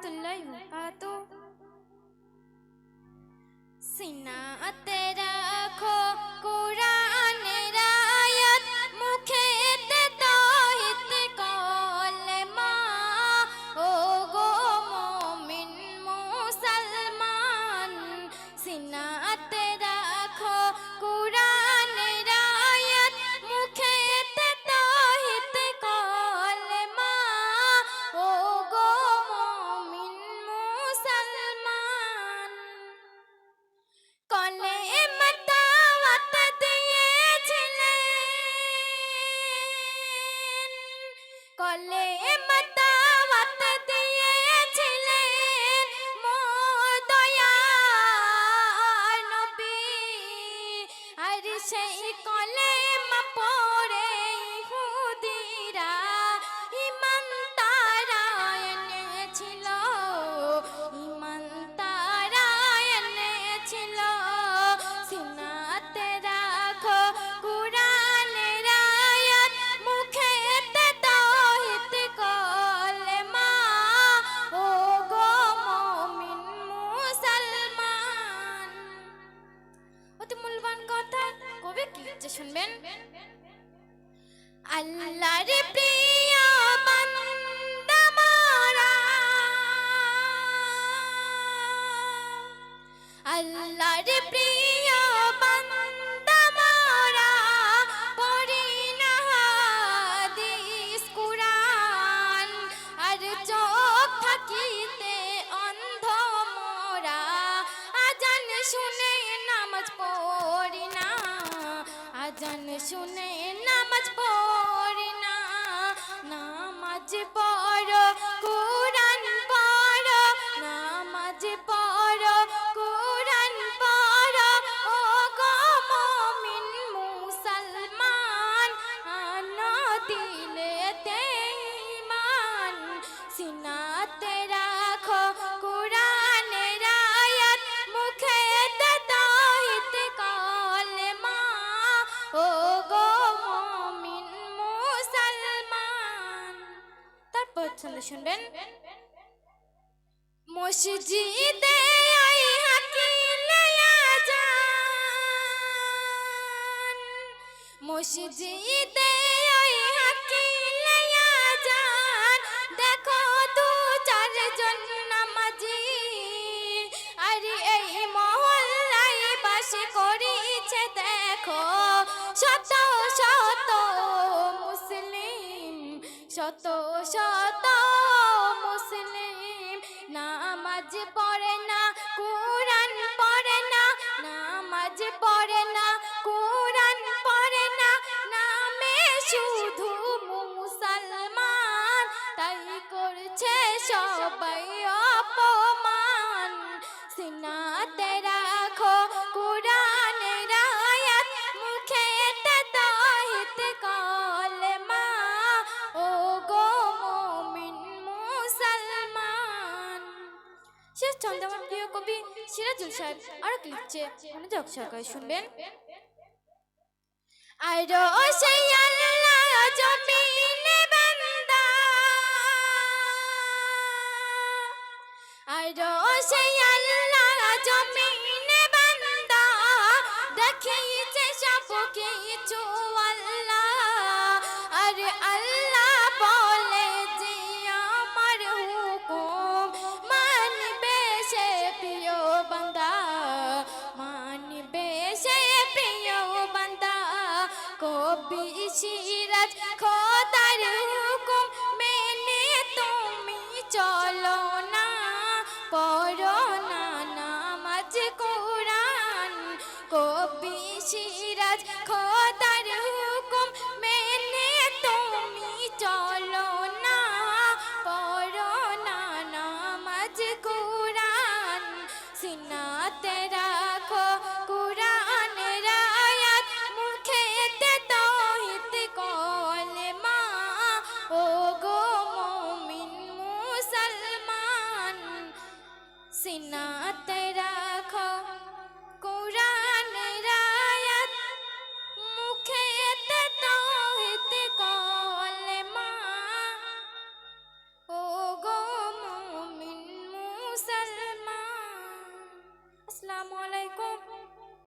রহমতুল্লাহি ওয়া বারাকাতুহু। সিনাতে রাখো কুরআনের আয়াত, মুখেতে তাওহীদ কলেমা। ও গো মুমিন মুসলমান, সিনাতে রাখো কুরআনের আয়াত, মুখেতে তাওহীদ কলেমা। ও গো মুমিন মুসলমান, কলেমা দাওয়াত দিয়েছিলেন, কলেমা দাওয়াত দিয়েছিলেন মোর দয়ার নবী। আর সেই কলেমা পড়ে ইহুদিরা ঈমান তারা এনেছিল, ঈমান তারা এনেছিল। সিনাতে রাখো কুরআনের আয়াত, মুখেতে তাওহীদ কলেমা। ও গো মুমিন মুসলমান, অতি মূল্যবান কথা কবি কি লিখছে শুনবেন। আল্লাহর প্রিয় বান্দা মোরা, আল্লাহর প্রিয় বান্দা মোরা, পড়ি না হাদিস কুরআন। আর চোখ থাকিতে অন্ধ মোরা, আজান শুনে নামাজ পড়ি না, আজান শুনে নামাজ পড়ি না। নামাজ পড়ো কুরআন পড়ো, নামাজ পড়ো কুরআন পড়ো। ও গো মুমিন মুসলমান, আনো দিলেতে ঈমান। সিনাতে রাখো কুরআনের আয়াত, মুখেতে তাওহীদ কলেমা। ও গো মুমিন মুসলমান। তারপর ছন্দ শুনবেন। মসজিদে আই হাকিলে আজান, মসজিদে আই হাকিলে আজান। দেখো দু চারজন নামাজি, আর এই মহল্লায় বাস করিছে দেখো শত শত মুসলিম, শত শত মুসলিম। নামাজ পড়ে না কুরআন পড়ে না, নামাজ পড়ে না কুরআন পড়ে না। নামে শুধু মুসলমান, তাই করছে সবাই অপমান। সিনাতে রাখো কুরআনের আয়াত, মুখেতে তাওহীদ কলেমা। ও গো মুমিন মুসলমান। শেষ ছন্দ আমার প্রিয় কবি সিরাজুল সাহেব আরো কি লিখছে মনোযোগ সহকারে শুনবেন। আরো সেই আল্লাহ জমিনে বান্দা, আরো সেই আল্লাহ জমিনে বান্দা। দেখিছে সব কিছু আল্লাহ, আর আল্লাহ বলে যে আমার হুকুম মানবে সে প্রিয় বান্দা, মানবে সে প্রিয় বান্দা। কবি সিরাজ খোদার হুকুম মেনে তুমি চলো না, পড়ো না নামাজ কুরআন। কবি সিরাজ খোদার হুকুম মেনে তুমি চলো না, পড়ো না নামাজ কুরআন। সিনাতে রাখো কুরআনের আয়াত, মুখেতে তাওহীদ কলেমা। ও গো মুমিন মুসলমান, সিনাতে রাখো কুরআনের আয়াত, মুখেতে তাওহীদ কলেমা। ও গো মুমিন মুসলমান। আসসালামু আলাইকুম।